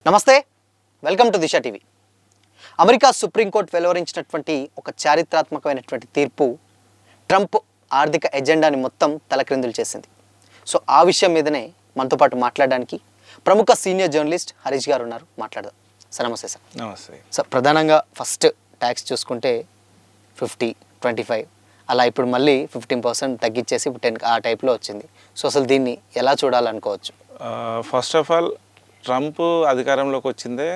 నమస్తే, welcome to Disha TV. America supreme court వెలువరించినటువంటి ఒక చారిత్రాత్మకమైనటువంటి తీర్పు ట్రంప్ ఆర్థిక ఎజెండాని మొత్తం తలక్రిందులు చేసింది. సో ఆ విషయం మీదనే మనతో పాటు మాట్లాడడానికి ప్రముఖ సీనియర్ జర్నలిస్ట్ హరీష్ గారు ఉన్నారు. మాట్లాడదాం సార్. నమస్తే సార్. నమస్తే సార్, ప్రధానంగా ఫస్ట్ ట్యాక్స్ చూసుకుంటే 50, 25 అలా ఇప్పుడు మళ్ళీ 15% తగ్గించేసి ఇప్పుడు 10 ఆ టైప్లో వచ్చింది. సో అసలు దీన్ని ఎలా చూడాలనుకోవచ్చు? ఫస్ట్ ఆఫ్ ఆల్ ట్రంప్ అధికారంలోకి వచ్చిందే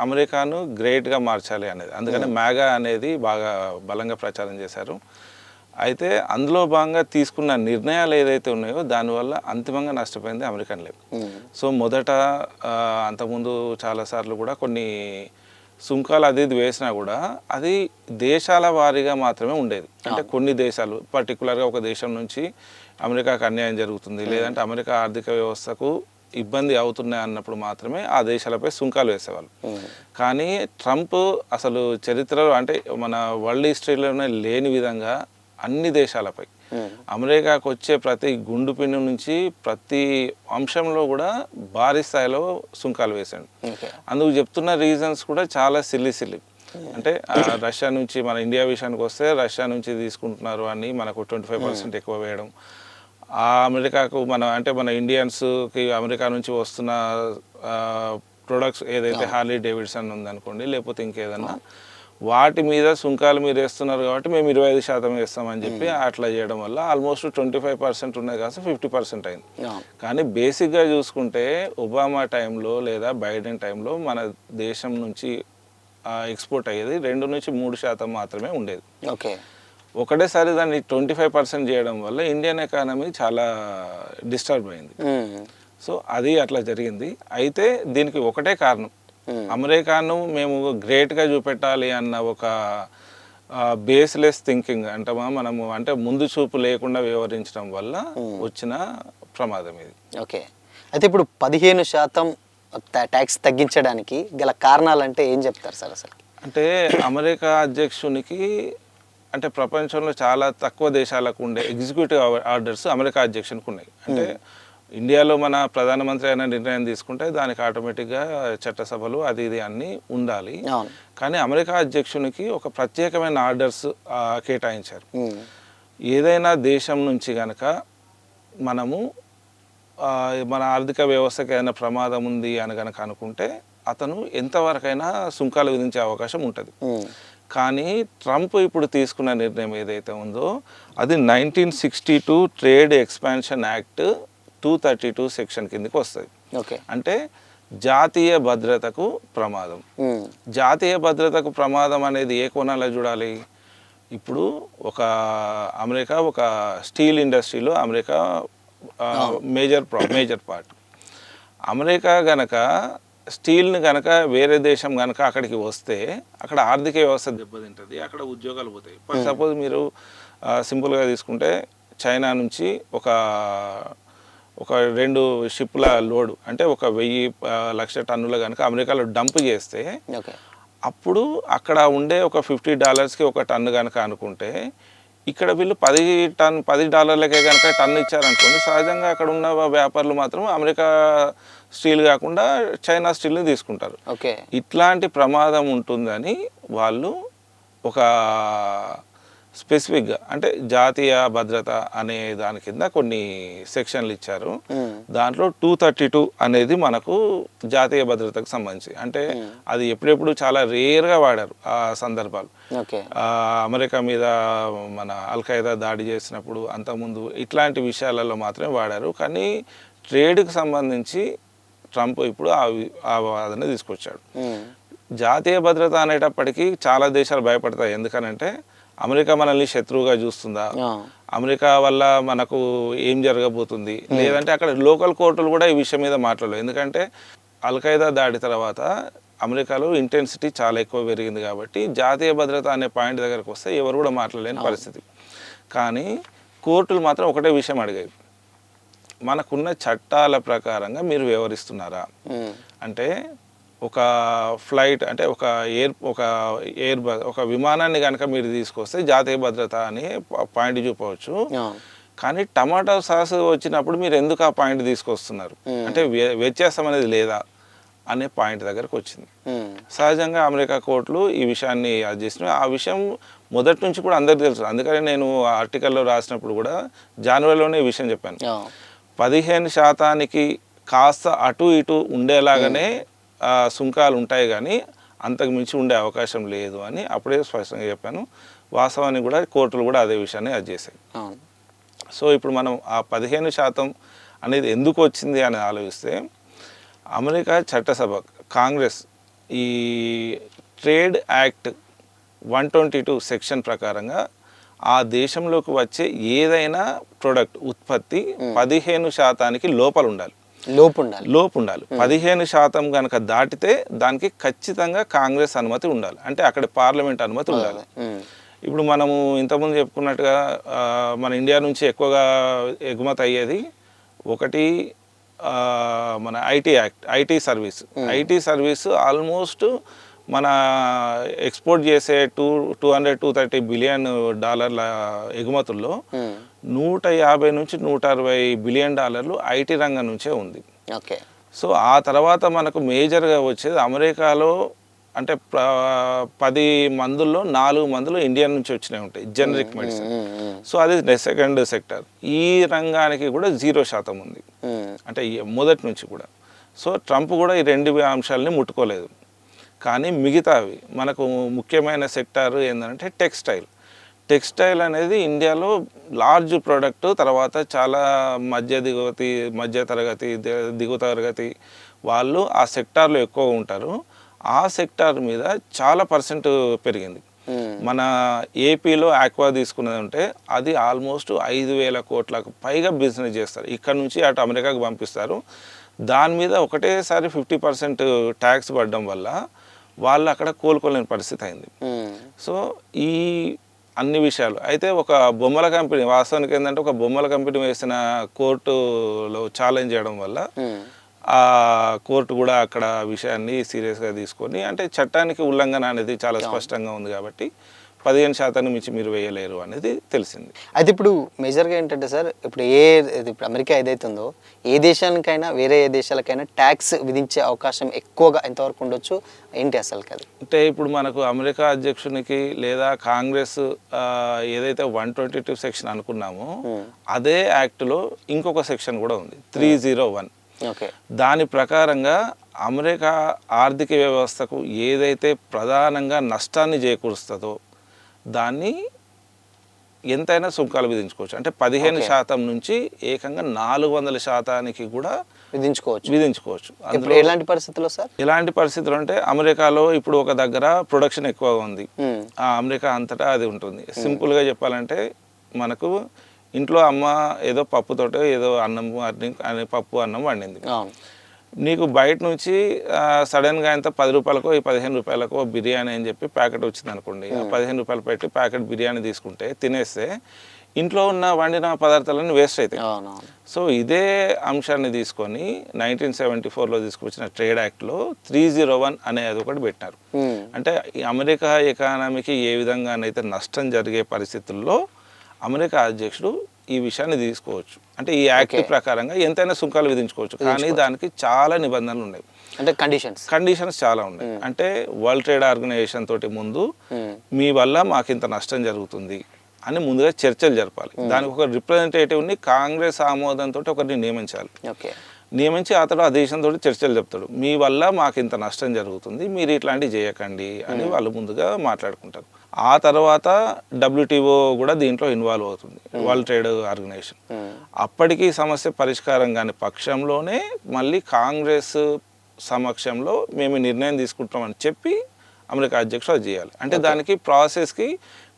అమెరికాను గ్రేట్గా మార్చాలి అనేది, అందుకని మ్యాగా అనేది బాగా బలంగా ప్రచారం చేశారు. అయితే అందులో భాగంగా తీసుకున్న నిర్ణయాలు ఏదైతే ఉన్నాయో దానివల్ల అంతిమంగా నష్టపోయింది అమెరికన్ లేబర్. సో మొదట అంతకుముందు చాలాసార్లు కూడా కొన్ని సుంకాలు అది వేసినా కూడా అది దేశాల వారీగా మాత్రమే ఉండేది. అంటే కొన్ని దేశాలు పర్టికులర్గా ఒక దేశం నుంచి అమెరికాకు అన్యాయం జరుగుతుంది, లేదంటే అమెరికా ఆర్థిక వ్యవస్థకు ఇబ్బంది అవుతున్నాయి అన్నప్పుడు మాత్రమే ఆ దేశాలపై సుంకాలు వేసేవాళ్ళు. కానీ ట్రంప్ అసలు చరిత్రలో అంటే మన వరల్డ్ హిస్టరీలోనే లేని విధంగా అన్ని దేశాలపై అమెరికాకు వచ్చే ప్రతి గుండు పిన్ను నుంచి ప్రతి అంశంలో కూడా భారీ స్థాయిలో సుంకాలు వేసాడు. అందుకు చెప్తున్న రీజన్స్ కూడా చాలా సిల్లి. అంటే రష్యా నుంచి మన ఇండియా విషయానికి వస్తే రష్యా నుంచి తీసుకుంటున్నారు అని మనకు 25% ఎక్కువ వేయడం, ఆ అమెరికాకు మన ఇండియన్స్కి అమెరికా నుంచి వస్తున్న ప్రొడక్ట్స్ ఏదైతే హార్లీ డేవిడ్సన్ ఉందనుకోండి, లేకపోతే ఇంకేదన్నా వాటి మీద సుంకాలు మీరు వేస్తున్నారు కాబట్టి మేము 25% వేస్తామని చెప్పి అట్లా చేయడం వల్ల ఆల్మోస్ట్ 25% ఉన్నది కాస్త 50% అయింది. కానీ బేసిక్గా చూసుకుంటే ఒబామా టైంలో లేదా బైడెన్ టైంలో మన దేశం నుంచి ఎక్స్పోర్ట్ అయ్యేది 2 నుంచి 3% మాత్రమే ఉండేది. ఓకే, ఒకటేసారి దాన్ని 25% చేయడం వల్ల ఇండియన్ ఎకానమీ చాలా డిస్టర్బ్ అయింది. సో అది అట్లా జరిగింది. అయితే దీనికి ఒకటే కారణం, అమెరికాను మేము గ్రేట్గా చూపెట్టాలి అన్న ఒక బేస్లెస్ థింకింగ్ అంటామా మనము, అంటే ముందు చూపు లేకుండా వ్యవహరించడం వల్ల వచ్చిన ప్రమాదం ఇది. ఓకే, అయితే ఇప్పుడు 15% ట్యాక్స్ తగ్గించడానికి గల కారణాలు అంటే ఏం చెప్తారు సార్? అసలు అంటే అమెరికా అధ్యక్షునికి అంటే ప్రపంచంలో చాలా తక్కువ దేశాలకు ఉండే ఎగ్జిక్యూటివ్ ఆర్డర్స్ అమెరికా అధ్యక్షునికి ఉన్నాయి. అంటే ఇండియాలో మన ప్రధానమంత్రి అయినా నిర్ణయం తీసుకుంటే దానికి ఆటోమేటిక్గా చట్టసభలు అది ఇది అన్నీ ఉండాలి. కానీ అమెరికా అధ్యక్షునికి ఒక ప్రత్యేకమైన ఆర్డర్స్ కేటాయించారు. ఏదైనా దేశం నుంచి కనుక మనము మన ఆర్థిక వ్యవస్థకి ఏదైనా ప్రమాదం ఉంది అని కనుక అనుకుంటే అతను ఎంతవరకైనా సుంకాలు విధించే అవకాశం ఉంటుంది. కానీ ట్రంప్ ఇప్పుడు తీసుకున్న నిర్ణయం ఏదైతే ఉందో అది 1962 ట్రేడ్ ఎక్స్పాన్షన్ యాక్ట్ 232 సెక్షన్ కిందకి వస్తుంది. ఓకే, అంటే జాతీయ భద్రతకు ప్రమాదం. జాతీయ భద్రతకు ప్రమాదం అనేది ఏ కోణాల్లో చూడాలి? ఇప్పుడు అమెరికా ఒక స్టీల్ ఇండస్ట్రీలో అమెరికా మేజర్ పార్ట్. అమెరికా గనక స్టీల్ని కనుక వేరే దేశం కనుక అక్కడికి వస్తే అక్కడ ఆర్థిక వ్యవస్థ దెబ్బతింటుంది, అక్కడ ఉద్యోగాలు పోతాయి. ఫర్ సపోజ్ మీరు సింపుల్గా తీసుకుంటే చైనా నుంచి ఒక 2 షిప్ల లోడు అంటే 1,000 టన్నులు కనుక అమెరికాలో డంప్ చేస్తే అప్పుడు అక్కడ ఉండే ఒక $50కి ఒక టన్ను కనుక అనుకుంటే ఇక్కడ వీళ్ళు $10 కనుక టన్ను ఇచ్చారనుకోండి, సహజంగా అక్కడ ఉన్న వ్యాపారులు మాత్రం అమెరికా స్టీల్ కాకుండా చైనా స్టీల్ని తీసుకుంటారు. ఓకే, ఇట్లాంటి ప్రమాదం ఉంటుందని వాళ్ళు ఒక స్పెసిఫిక్గా అంటే జాతీయ భద్రత అనే దాని కింద కొన్ని సెక్షన్లు ఇచ్చారు. దాంట్లో 232 అనేది మనకు జాతీయ భద్రతకు సంబంధించి, అంటే అది ఎప్పుడెప్పుడు చాలా రేర్గా వాడారు ఆ సందర్భాలు. అమెరికా మీద మన అల్ఖైదా దాడి చేసినప్పుడు అంతకుముందు ఇట్లాంటి విషయాలలో మాత్రమే వాడారు. కానీ ట్రేడ్కి సంబంధించి ట్రంప్ ఇప్పుడు ఆ వాదన తీసుకొచ్చాడు. జాతీయ భద్రత అనేటప్పటికీ చాలా దేశాలు భయపడతాయి. ఎందుకనంటే అమెరికా మనల్ని శత్రువుగా చూస్తుందా, అమెరికా వల్ల మనకు ఏం జరగబోతుంది, లేదంటే అక్కడ లోకల్ కోర్టులు కూడా ఈ విషయం మీద మాట్లాడలేదు. ఎందుకంటే అల్ఖైదా దాడి తర్వాత అమెరికాలో ఇంటెన్సిటీ చాలా ఎక్కువ పెరిగింది కాబట్టి జాతీయ భద్రత అనే పాయింట్ దగ్గరకు వస్తే ఎవరు కూడా మాట్లాడలేని పరిస్థితి. కానీ కోర్టులు మాత్రం ఒకటే విషయం అడిగాయి, మనకున్న చట్టాల ప్రకారంగా మీరు వ్యవహరిస్తున్నారా? అంటే ఒక ఫ్లైట్ అంటే ఒక విమానాన్ని కనుక మీరు తీసుకొస్తే జాతీయ భద్రత అని పాయింట్ చూపవచ్చు. కానీ టమాటో సాస్ వచ్చినప్పుడు మీరు ఎందుకు ఆ పాయింట్ తీసుకొస్తున్నారు? అంటే వ్యత్యాసం అనేది లేదా? అనే పాయింట్ దగ్గరకు వచ్చింది. సహజంగా అమెరికా కోర్టులు ఈ విషయాన్ని అది చేసినాయి. ఆ విషయం మొదటి నుంచి కూడా అందరికీ తెలుసు. అందుకని నేను ఆర్టికల్లో రాసినప్పుడు కూడా జనవరిలోనే ఈ విషయం చెప్పాను. 15% కాస్త అటు ఇటు ఉండేలాగానే సుంకాలు ఉంటాయి, కానీ అంతకు మించి ఉండే అవకాశం లేదు అని అప్పుడే స్పష్టంగా చెప్పాను. వాస్తవానికి కూడా కోర్టులు కూడా అదే విషయాన్ని అది చేశాయి. సో ఇప్పుడు మనం ఆ 15% అనేది ఎందుకు వచ్చింది అని ఆలోచిస్తే, అమెరికా చట్టసభ కాంగ్రెస్ ఈ ట్రేడ్ యాక్ట్ 122 సెక్షన్ ప్రకారంగా ఆ దేశంలోకి వచ్చే ఏదైనా ప్రొడక్ట్ ఉత్పత్తి 15% లోపల ఉండాలి. లోపు ఉండాలి. 15% కనుక దాటితే దానికి ఖచ్చితంగా కాంగ్రెస్ అనుమతి ఉండాలి, అంటే అక్కడ పార్లమెంట్ అనుమతి ఉండాలి. ఇప్పుడు మనము ఇంతకుముందు చెప్పుకున్నట్టుగా మన ఇండియా నుంచి ఎక్కువగా ఎగుమతి అయ్యేది ఒకటి మన ఐటీ సర్వీస్ ఆల్మోస్ట్ మన ఎక్స్పోర్ట్ చేసే $230 బిలియన్ ఎగుమతుల్లో $150 నుంచి $160 బిలియన్ ఐటీ రంగం నుంచే ఉంది. సో ఆ తర్వాత మనకు మేజర్గా వచ్చేది అమెరికాలో, అంటే 10 మందుల్లో 4 మందులు ఇండియా నుంచి వచ్చినవి ఉంటాయి, జనరిక్ మెడిసిన్. సో అది సెకండ్ సెక్టర్. ఈ రంగానికి కూడా 0% ఉంది, అంటే మొదటి నుంచి కూడా. సో ట్రంప్ కూడా ఈ 2 అంశాలని ముట్టుకోలేదు. కానీ మిగతావి మనకు ముఖ్యమైన సెక్టార్ ఏంటంటే టెక్స్టైల్ అనేది ఇండియాలో లార్జ్ ప్రోడక్ట్. తర్వాత చాలా మధ్య తరగతి దిగువ తరగతి వాళ్ళు ఆ సెక్టార్లో ఎక్కువగా ఉంటారు. ఆ సెక్టార్ మీద చాలా % పెరిగింది. మన ఏపీలో ఆక్వా తీసుకున్నది ఉంటే అది ఆల్మోస్ట్ 5,000 కోట్లకు పైగా బిజినెస్ చేస్తారు. ఇక్కడ నుంచి అటు అమెరికాకు పంపిస్తారు. దాని మీద ఒకటేసారి 50% ట్యాక్స్ పడడం వల్ల వాళ్ళు అక్కడ కోలుకోలేని పరిస్థితి అయింది. సో ఈ అన్ని విషయాలు అయితే ఒక బొమ్మల కంపెనీ, వాస్తవానికి ఏంటంటే ఒక బొమ్మల కంపెనీ వేసిన కోర్టులో ఛాలెంజ్ చేయడం వల్ల ఆ కోర్టు కూడా అక్కడ విషయాన్ని సీరియస్గా తీసుకొని, అంటే చట్టానికి ఉల్లంఘన అనేది చాలా స్పష్టంగా ఉంది కాబట్టి 15% మించి మీరు వేయలేరు అనేది తెలిసింది. అయితే ఇప్పుడు మేజర్గా ఏంటంటే సార్, ఇప్పుడు ఇప్పుడు అమెరికా ఏదైతే ఉందో ఏ దేశానికైనా వేరే ఏ దేశాలకైనా ట్యాక్స్ విధించే అవకాశం ఎక్కువగా ఎంతవరకు ఉండొచ్చు ఏంటి అసలు కదా? అంటే ఇప్పుడు మనకు అమెరికా అధ్యక్షునికి లేదా కాంగ్రెస్ ఏదైతే 122 సెక్షన్ అనుకున్నామో అదే యాక్ట్లో ఇంకొక సెక్షన్ కూడా ఉంది, 301. దాని ప్రకారంగా అమెరికా ఆర్థిక వ్యవస్థకు ఏదైతే ప్రధానంగా నష్టాన్ని చేకూరుస్తుందో దాన్ని ఎంతైనా సుంకాలు విధించుకోవచ్చు. అంటే 15% నుంచి ఏకంగా 400% కూడా విధించుకోవచ్చు. అందులో ఎలాంటి పరిస్థితుల్లో సార్? ఎలాంటి పరిస్థితులు అంటే, అమెరికాలో ఇప్పుడు ఒక దగ్గర ప్రొడక్షన్ ఎక్కువగా ఉంది, అమెరికా అంతటా అది ఉంటుంది. సింపుల్గా చెప్పాలంటే, మనకు ఇంట్లో అమ్మ ఏదో పప్పుతోటో ఏదో పప్పు అన్నం వండింది. నీకు బయట నుంచి సడన్గా ఎంత 10 రూపాయలకో 15 రూపాయలకో బిర్యానీ అని చెప్పి ప్యాకెట్ వచ్చింది అనుకోండి. ఆ 15 రూపాయలు పెట్టి ప్యాకెట్ బిర్యానీ తీసుకుంటే తినేస్తే ఇంట్లో ఉన్న వండిన పదార్థాలన్నీ వేస్ట్ అవుతాయి. సో ఇదే అంశాన్ని తీసుకొని 1974లో తీసుకొచ్చిన ట్రేడ్ యాక్ట్లో 301 అనేది ఒకటి పెట్టినారు. అంటే అమెరికా ఎకానమీకి ఏ విధంగానైతే నష్టం జరిగే పరిస్థితుల్లో అమెరికా అధ్యక్షుడు ఈ విషయాన్ని తీసుకోవచ్చు. అంటే ఈ యాక్ట్ ప్రకారంగా ఎంతైనా సుంకాలు విధించుకోవచ్చు, కానీ దానికి చాలా నిబంధనలు ఉన్నాయి. అంటే కండిషన్స్ చాలా ఉన్నాయి. అంటే వరల్డ్ ట్రేడ్ ఆర్గనైజేషన్ తోటి ముందు మీ వల్ల మాకు ఇంత నష్టం జరుగుతుంది అని ముందుగా చర్చలు జరపాలి. దానికి ఒక రిప్రజెంటేటివ్ని కాంగ్రెస్ ఆమోదంతో ఒకరిని నియమించి అతడు ఆ దేశంతో చర్చలు చెప్తాడు. మీ వల్ల మాకు ఇంత నష్టం జరుగుతుంది, మీరు ఇట్లాంటివి చేయకండి అని వాళ్ళు ముందుగా మాట్లాడుకుంటారు. ఆ తర్వాత WTO కూడా దీంట్లో ఇన్వాల్వ్ అవుతుంది, వరల్డ్ ట్రేడ్ ఆర్గనైజేషన్. అప్పటికి సమస్య పరిష్కారం కాని పక్షంలోనే మళ్ళీ కాంగ్రెస్ సమక్షంలో మేము నిర్ణయం తీసుకుంటామని చెప్పి అమెరికా అధ్యక్షుడు అది చేయాలి. అంటే దానికి ప్రాసెస్కి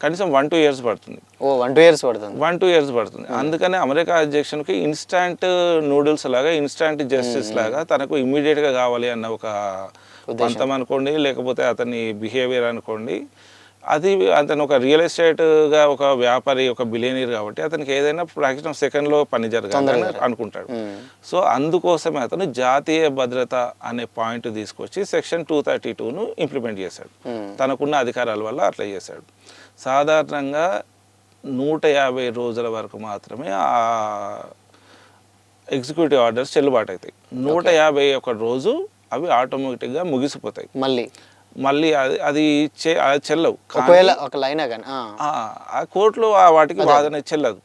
కనీసం 1-2 ఇయర్స్ పడుతుంది. 1-2 ఇయర్స్ పడుతుంది. అందుకనే అమెరికా అధ్యక్షునికి ఇన్స్టాంట్ నూడిల్స్ లాగా, ఇన్స్టాంట్ జస్టిస్ లాగా తనకు ఇమ్మీడియట్గా కావాలి అన్న ఒక పంతం అనుకోండి, లేకపోతే అతని బిహేవియర్ అనుకోండి. అతను ఒక రియల్ ఎస్టేట్గా ఒక వ్యాపారి, ఒక బిలియనీర్ కాబట్టి అతనికి ఏదైనా ఫ్రాక్షన్ ఆఫ్ సెకండ్లో పని జరగాలని అనుకుంటాడు. సో అందుకోసమే అతను జాతీయ భద్రత అనే పాయింట్ తీసుకొచ్చి సెక్షన్ 232ను ఇంప్లిమెంట్ చేశాడు. తనకున్న అధికారాల వల్ల అట్లా చేశాడు. సాధారణంగా 150 రోజుల వరకు మాత్రమే ఆ ఎగ్జిక్యూటివ్ ఆర్డర్స్ చెల్లుబాటు అవుతాయి. 151 రోజు అవి ఆటోమేటిక్గా ముగిసిపోతాయి. మళ్ళీ మళ్ళీ అది చెల్లవు. ఒకవేళ ఒక లైనా కానీ ఆ కోర్టులో వాటికి వాదన చెల్లదు.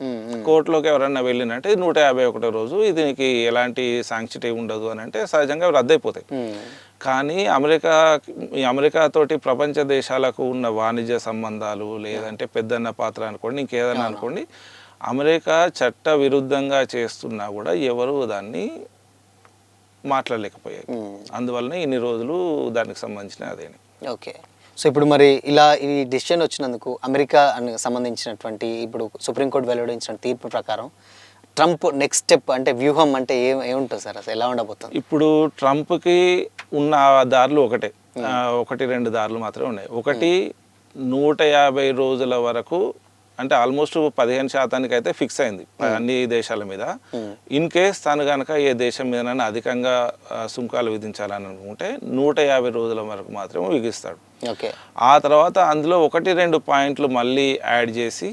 కోర్టులోకి ఎవరన్నా వెళ్ళినంటే 151 రోజు దీనికి ఎలాంటి శాంక్షన్ ఉండదు అని అంటే సహజంగా రద్దయిపోతాయి. కానీ అమెరికా తోటి ప్రపంచ దేశాలకు ఉన్న వాణిజ్య సంబంధాలు లేదంటే పెద్దన్న పాత్ర అనుకోండి, ఇంకేదన్నా అనుకోండి, అమెరికా చట్ట విరుద్ధంగా చేస్తున్నా కూడా ఎవరు దాన్ని మాట్లాడలేకపోయాయి. అందువల్లనే ఇన్ని రోజులు దానికి సంబంధించిన అదేని. ఓకే. సో ఇప్పుడు మరి ఇలా ఈ డిసిషన్ వచ్చినందుకు అమెరికా సంబంధించినటువంటి ఇప్పుడు సుప్రీంకోర్టు వెలువడించిన తీర్పు ప్రకారం ట్రంప్ నెక్స్ట్ స్టెప్ అంటే వ్యూహం అంటే ఏముంటుంది సార్, అసలు ఎలా ఉండబోతుంది? ఇప్పుడు ట్రంప్కి ఉన్న దారులు ఒకటి రెండు దారులు మాత్రమే ఉన్నాయి. ఒకటి 150 రోజుల వరకు అంటే ఆల్మోస్ట్ 15% అయితే ఫిక్స్ అయింది అన్ని దేశాల మీద. ఇన్ కేస్ తను కనుక ఏ దేశం మీదనైనా అధికంగా సుంకాలు విధించాలని అనుకుంటే 150 రోజుల వరకు మాత్రమే విధిస్తాడు. ఓకే. ఆ తర్వాత అందులో 1-2 పాయింట్లు మళ్ళీ యాడ్ చేసి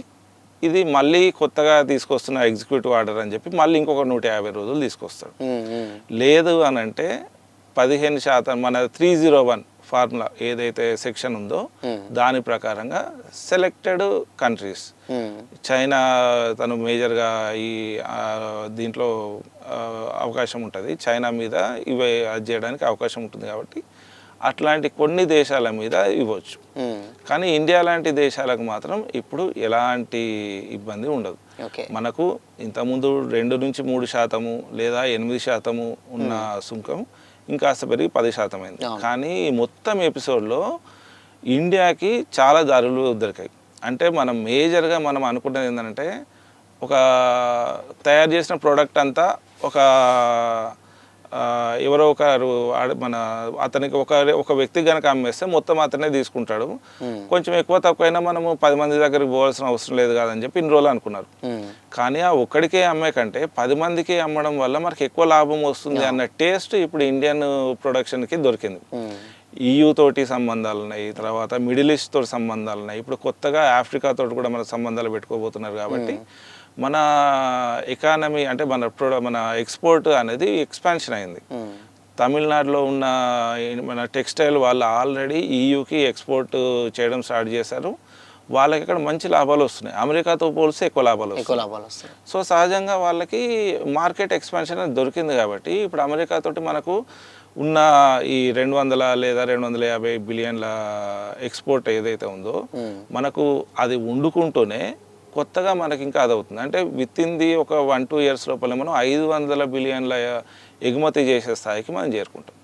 ఇది మళ్ళీ కొత్తగా తీసుకొస్తున్న ఎగ్జిక్యూటివ్ ఆర్డర్ అని చెప్పి మళ్ళీ ఇంకొక 150 రోజులు తీసుకొస్తాడు. లేదు అని అంటే 15% మన 301 ఫార్ములా ఏదైతే సెక్షన్ ఉందో దాని ప్రకారంగా సెలెక్టెడ్ కంట్రీస్, చైనా తను మేజర్గా ఈ దీంట్లో అవకాశం ఉంటుంది, చైనా మీద ఇవి అది చేయడానికి అవకాశం ఉంటుంది కాబట్టి అట్లాంటి కొన్ని దేశాల మీద ఇవ్వచ్చు. కానీ ఇండియా లాంటి దేశాలకు మాత్రం ఇప్పుడు ఎలాంటి ఇబ్బంది ఉండదు. మనకు ఇంతకుముందు 2-3% లేదా 8% ఉన్న సుంకం ఇంకాస్త పెరిగి 10% అయింది. కానీ మొత్తం ఎపిసోడ్లో ఇండియాకి చాలా దారులు దొరికాయి. అంటే మనం మేజర్గా మనం అనుకుంటున్నది ఏంటంటే ఒక తయారు చేసిన ప్రోడక్ట్ అంతా ఒక ఎవరో ఒకరు మన అతనికి ఒక వ్యక్తి కనుక అమ్మేస్తే మొత్తం అతనే తీసుకుంటాడు, కొంచెం ఎక్కువ తక్కువైనా మనము 10 మంది దగ్గరికి పోవాల్సిన అవసరం లేదు కాదని చెప్పి ఇన్ని రోజులు అనుకున్నారు. కానీ ఆ ఒక్కడికే అమ్మే కంటే 10 మందికి అమ్మడం వల్ల మనకి ఎక్కువ లాభం వస్తుంది అన్న టేస్ట్ ఇప్పుడు ఇండియన్ ప్రొడక్షన్కి దొరికింది. EU తోటి సంబంధాలు ఉన్నాయి, తర్వాత మిడిల్ ఈస్ట్ తోటి సంబంధాలు ఉన్నాయి, ఇప్పుడు కొత్తగా ఆఫ్రికా తోటి కూడా మన సంబంధాలు పెట్టుకోబోతున్నారు. కాబట్టి మన ఎకానమీ అంటే మన ఎక్స్పోర్ట్ అనేది ఎక్స్పాన్షన్ అయింది. తమిళనాడులో ఉన్న మన టెక్స్టైల్ వాళ్ళు ఆల్రెడీ EUకి ఎక్స్పోర్ట్ చేయడం స్టార్ట్ చేశారు. వాళ్ళకి ఇక్కడ మంచి లాభాలు వస్తున్నాయి, అమెరికాతో పోలిస్తే ఎక్కువ లాభాలు వస్తున్నాయి. సో సహజంగా వాళ్ళకి మార్కెట్ ఎక్స్పాన్షన్ అనేది దొరికింది. కాబట్టి ఇప్పుడు అమెరికాతోటి మనకు ఉన్న ఈ 200 లేదా 250 బిలియన్ల ఎక్స్పోర్ట్ ఏదైతే ఉందో మనకు అది వండుకుంటూనే కొత్తగా మనకి ఇంకా అదవుతుంది. అంటే విత్ ఇన్ ది ఒక 1-2 ఇయర్స్ లోపల మనం 500 బిలియన్ల ఎగుమతి చేసే స్థాయికి మనం చేరుకుంటాం.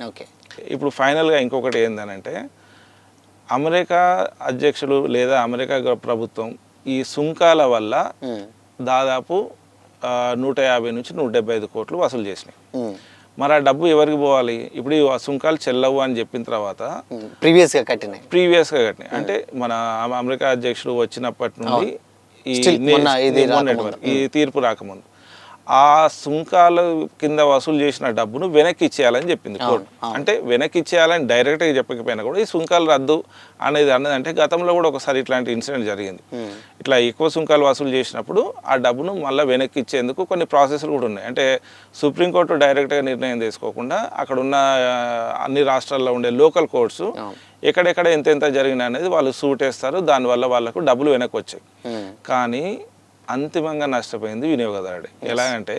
ఓకే. ఇప్పుడు ఫైనల్గా ఇంకొకటి ఏంటంటే అమెరికా అధ్యక్షులు లేదా అమెరికా ప్రభుత్వం ఈ సుంకాల వల్ల దాదాపు 150-175 కోట్లు వసూలు చేసినాయి. మరి ఆ డబ్బు ఎవరికి పోవాలి? ఇప్పుడు ఈ సుంకాలు చెల్లవు అని చెప్పిన తర్వాత ప్రీవియస్గా కట్టినాయి. అంటే మన అమెరికా అధ్యక్షుడు వచ్చినప్పటి నుండి ఈ తీర్పు రాకముందు ఆ సుంకాల కింద వసూలు చేసిన డబ్బును వెనక్కి ఇచ్చేయాలని చెప్పింది కోర్టు. అంటే వెనక్కి ఇచ్చేయాలని డైరెక్ట్గా చెప్పకపోయినా కూడా ఈ సుంకాలు రద్దు అనేది అంటే గతంలో కూడా ఒకసారి ఇట్లాంటి ఇన్సిడెంట్ జరిగింది. ఇట్లా ఎక్కువ సుంకాలు వసూలు చేసినప్పుడు ఆ డబ్బును మళ్ళీ వెనక్కి ఇచ్చేందుకు కొన్ని ప్రాసెస్లు కూడా ఉన్నాయి. అంటే సుప్రీంకోర్టు డైరెక్ట్గా నిర్ణయం తీసుకోకుండా అక్కడ ఉన్న అన్ని రాష్ట్రాల్లో ఉండే లోకల్ కోర్ట్స్ ఎక్కడెక్కడ ఎంత జరిగినా అనేది వాళ్ళు సూట్ వేస్తారు, దానివల్ల వాళ్ళకు డబ్బులు వెనక్కి వచ్చాయి. కానీ అంతిమంగా నష్టపోయింది వినియోగదారుడు. ఎలా అంటే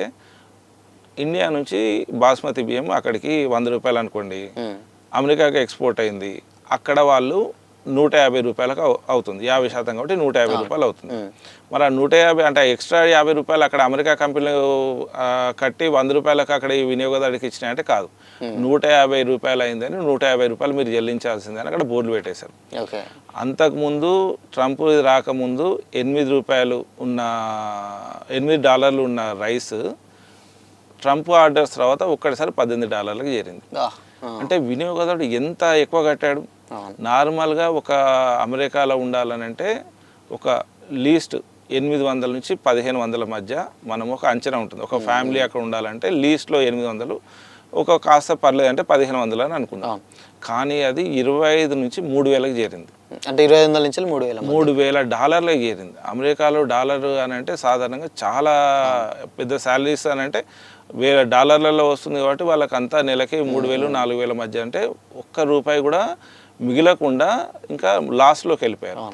ఇండియా నుంచి బాస్మతి బియ్యం అక్కడికి 100 రూపాయలు అనుకోండి, అమెరికాకి ఎక్స్పోర్ట్ అయింది, అక్కడ వాళ్ళు 150 రూపాయలకు అవుతుంది, 50% కాబట్టి 150 రూపాయలు అవుతుంది. మరి ఆ 150 అంటే ఎక్స్ట్రా 50 రూపాయలు అక్కడ అమెరికా కంపెనీలు కట్టి 100 రూపాయలకు అక్కడ ఈ వినియోగదారుడికి ఇచ్చినాయంటే కాదు, 150 రూపాయలు అయిందని 150 రూపాయలు మీరు చెల్లించాల్సిందని అక్కడ బోర్డులు పెట్టేశారు. అంతకుముందు ట్రంప్ రాకముందు $8 ఉన్న రైస్ ట్రంప్ ఆర్డర్స్ తర్వాత ఒక్కడిసారి $18 చేరింది. అంటే వినియోగదారుడు ఎంత ఎక్కువ కట్టాడు. నార్మల్గా ఒక అమెరికాలో ఉండాలని అంటే ఒక లీస్ట్ 800 నుంచి 1500 మధ్య మనం ఒక అంచనా ఉంటుంది. ఒక ఫ్యామిలీ అక్కడ ఉండాలంటే లీస్ట్లో 800, ఒక కాస్త పర్లేదు అంటే 1500 అని అనుకున్నాం. కానీ అది 25 నుంచి 3000కి చేరింది. అంటే 2500 నుంచి 3000 చేరింది. అమెరికాలో డాలర్ అని అంటే సాధారణంగా చాలా పెద్ద శాలరీస్ అని అంటే వేరే డాలర్లలో వస్తుంది కాబట్టి వాళ్ళకంతా నెలకి 3,000 4,000 మధ్య, అంటే ఒక్క రూపాయి కూడా మిగిలకుండా ఇంకా లాస్లోకి వెళ్ళిపోయారు.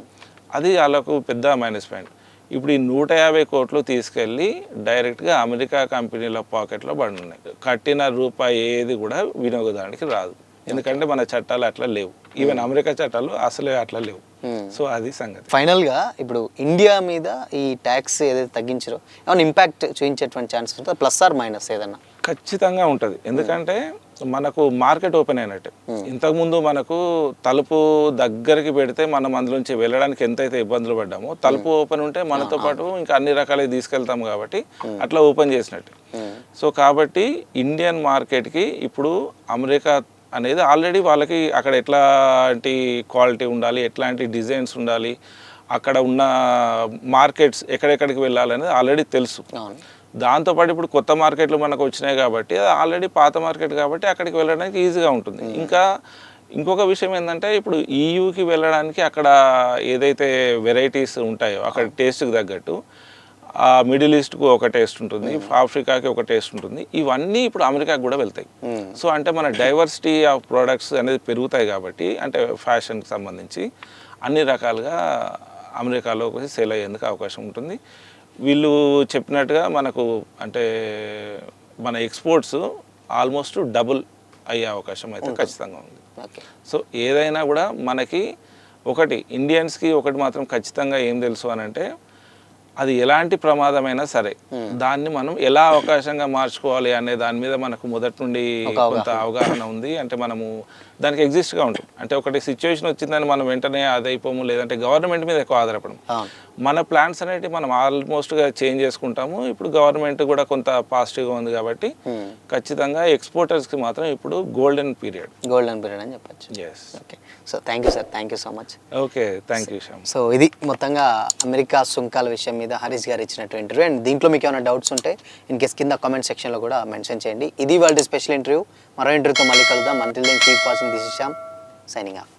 అది వాళ్ళకు పెద్ద మైనస్ పాయింట్. ఇప్పుడు ఈ 150 కోట్లు తీసుకెళ్ళి డైరెక్ట్గా అమెరికా కంపెనీల పాకెట్లో పడి ఉన్నాయి. కట్టిన రూపాయి ఏది కూడా వినియోగదారునికి రాదు, ఎందుకంటే మన చట్టాలు అట్లా లేవు. ఈవెన్ అమెరికా చట్టాలు అసలే అట్లా లేవు. సో అది సంగతి. ఫైనల్గా ఇప్పుడు ఇండియా మీద ఈ ట్యాక్స్ ఏదైతే తగ్గించారో ఏమైనా ఇంపాక్ట్ చూపించేటువంటి ఛాన్స్ ఉంటుంది, ప్లస్ ఆర్ మైనస్ ఏదన్నా? ఖచ్చితంగా ఉంటుంది, ఎందుకంటే మనకు మార్కెట్ ఓపెన్ అయినట్టు. ఇంతకుముందు మనకు తలుపు దగ్గరికి పెడితే మనం అందులోంచి వెళ్ళడానికి ఎంతైతే ఇబ్బందులు పడ్డామో, తలుపు ఓపెన్ ఉంటే మనతో పాటు ఇంకా అన్ని రకాలవి తీసుకెళ్తాం కాబట్టి అట్లా ఓపెన్ చేసినట్టు. సో కాబట్టి ఇండియన్ మార్కెట్కి ఇప్పుడు అమెరికా అనేది ఆల్రెడీ వాళ్ళకి అక్కడ ఎట్లాంటి క్వాలిటీ ఉండాలి, ఎట్లాంటి డిజైన్స్ ఉండాలి, అక్కడ ఉన్న మార్కెట్స్ ఎక్కడెక్కడికి వెళ్ళాలనేది ఆల్రెడీ తెలుసు. దాంతోపాటు ఇప్పుడు కొత్త మార్కెట్లు మనకు వచ్చినాయి కాబట్టి, అది ఆల్రెడీ పాత మార్కెట్ కాబట్టి అక్కడికి వెళ్ళడానికి ఈజీగా ఉంటుంది. ఇంకా ఇంకొక విషయం ఏంటంటే, ఇప్పుడు ఈయూకి వెళ్ళడానికి అక్కడ ఏదైతే వెరైటీస్ ఉంటాయో అక్కడ టేస్ట్కి తగ్గట్టు, మిడిల్ ఈస్ట్కు ఒక టేస్ట్ ఉంటుంది, ఆఫ్రికాకి ఒక టేస్ట్ ఉంటుంది, ఇవన్నీ ఇప్పుడు అమెరికాకి కూడా వెళ్తాయి. సో అంటే మన డైవర్సిటీ ఆఫ్ ప్రోడక్ట్స్ అనేది పెరుగుతాయి కాబట్టి, అంటే ఫ్యాషన్కి సంబంధించి అన్ని రకాలుగా అమెరికాలో సేల్ అయ్యేందుకు అవకాశం ఉంటుంది. వీళ్ళు చెప్పినట్టుగా మనకు అంటే మన ఎక్స్పోర్ట్స్ ఆల్మోస్ట్ డబుల్ అయ్యే అవకాశం అయితే ఖచ్చితంగా ఉంది. సో ఏదైనా కూడా మనకి ఒకటి ఇండియన్స్కి ఒకటి మాత్రం ఖచ్చితంగా ఏం తెలుసు అని అంటే, అది ఎలాంటి ప్రమాదమైనా సరే దాన్ని మనం ఎలా అవకాశంగా మార్చుకోవాలి అనే దాని మీద మనకు మొదటి నుండి కొంత అవగాహన ఉంది. అంటే మనము దానికి ఎగ్జిస్ట్గా ఉంటాం. అంటే ఒకటి సిచ్యువేషన్ వచ్చిందని మనం వెంటనే అదైపోము, లేదంటే గవర్నమెంట్ మీద ఎక్కువ ఆధారపడము. మన ప్లాన్స్ అనేవి మనం ఆల్మోస్ట్గా చేంజ్ చేసుకుంటాము. ఇప్పుడు గవర్నమెంట్ కూడా కొంత పాజిటివ్గా ఉంది కాబట్టి ఖచ్చితంగా ఎక్స్పోర్టర్స్కి మాత్రం ఇప్పుడు గోల్డెన్ పీరియడ్ అని చెప్పచ్చు. Yes. Okay, so thank you sir, thank you so much. Okay, thank you Shyam. So ఇది మొత్తంగా అమెరికా సుంకాల విషయం మీద హరీష్ గారు ఇచ్చినట్టు ఇంటర్వ్యూ. అండ్ దీంట్లో మీకు ఏమైనా డౌట్స్ ఉంటే ఇన్ కేస్ కింద కామెంట్ సెక్షన్లో కూడా మెన్షన్ చేయండి. ఇది వాళ్ళ స్పెషల్ ఇంటర్వ్యూ. మరో ఇంటర్వ్యూతో మళ్ళీ కలుద్దాం. Until then keep watching. This is Shyam signing of.